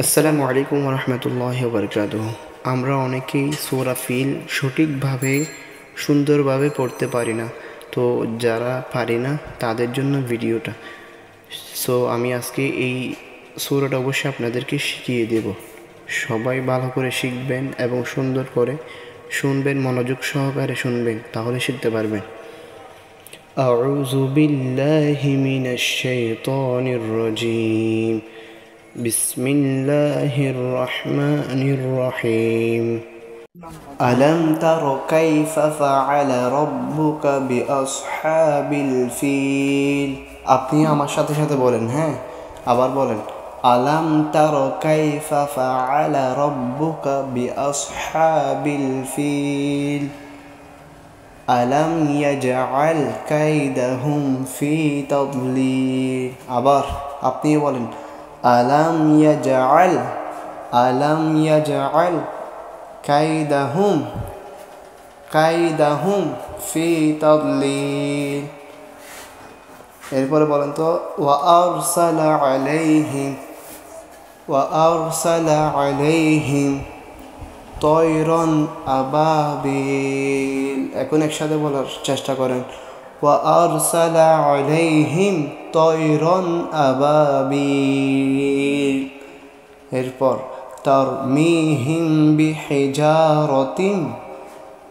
আসসালামু আলাইকুম ওয়া রাহমাতুল্লাহি ওয়া বারাকাতুহু। আমরা অনেকেই সূরা ফিল সঠিকভাবে সুন্দরভাবে পড়তে পারি না। তো যারা পারি না তাদের জন্য ভিডিওটা। আমি আজকে এই সূরাটা অবশ্যই আপনাদেরকে শিখিয়ে দেব। সবাই ভালো করে শিখবেন এবং সুন্দর করে শুনবেন, মনোযোগ সহকারে শুনবেন, তাহলে শিখতে পারবেন। আউযু বিল্লাহি মিনাশ শাইতানির রাজীম। بسم الله الرحمن الرحيم ألم تر كيف فعل ربك بأصحاب الفيل আপনি আমার সাথে সাথে বলেন, হ্যাঁ, আবার বলেন। আলাম তার কাইফা ফাআলা রাব্বুকা বিআসহাবিল ফিল আলাম ইয়াজআল কাইদাহুম ফি তাদলিল। আবার আপনি বলেন, আলাম ইয়াজআল কাইদাহুম ফি তাদলিল। এরপরে বলেন তো, ওয়া আরসালা আলাইহিম তয়রান আবাবিল। এখন একসাথে বলার চেষ্টা করেন, ওয়া আরসালা আলাইহিম তয়রান আবাবিল। এরপর তারমিহিম বিহিজারাতিন,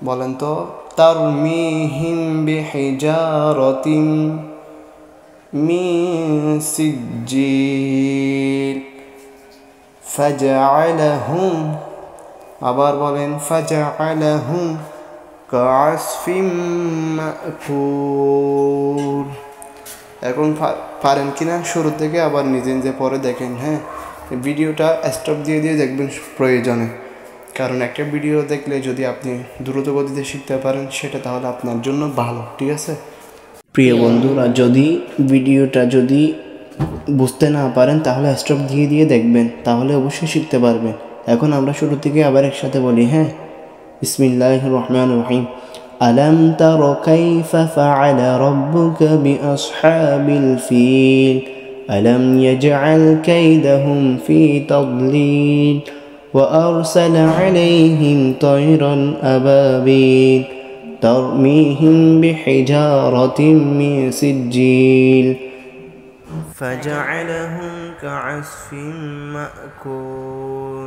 বলেন তো, তারমিহিম বিহিজারাতিন মিন সিজ্জিল ফাজআলাহুম, আবার বলেন, ফাজআলাহুম কাআসফিম মাকুল। এখন পারেন কিনা শুরু থেকে আবার নিজে নিজে পরে দেখেন, হ্যাঁ। ভিডিওটা স্টপ দিয়ে দেখবেন প্রয়োজনে, কারণ একটা ভিডিও দেখলে যদি আপনি দ্রুত গতিতে শিখতে পারেন সেটা তাহলে আপনার জন্য ভালো, ঠিক আছে। প্রিয় বন্ধুরা, ভিডিওটা যদি বুঝতে না পারেন তাহলে স্টপ দিয়ে দেখবেন, তাহলে অবশ্যই শিখতে পারবেন। এখন আমরা শুরু থেকে আবার একসাথে বলি, হ্যাঁ। বিসমিল্লাহির রহমানির রহিম। আলাম তার কাইফা ফাআলা রাব্বুকা বিআসহাবিল ফিল আলাম ইয়াজআল কাইদাহুম ফি তাদলিল ওয়া আরসালা আলাইহিম তয়রান আবাবিল তারমিহিম বিহিজারাতিন মিন সিজ্জিল ফাজআলাহুম কাআসফিম মাকুল।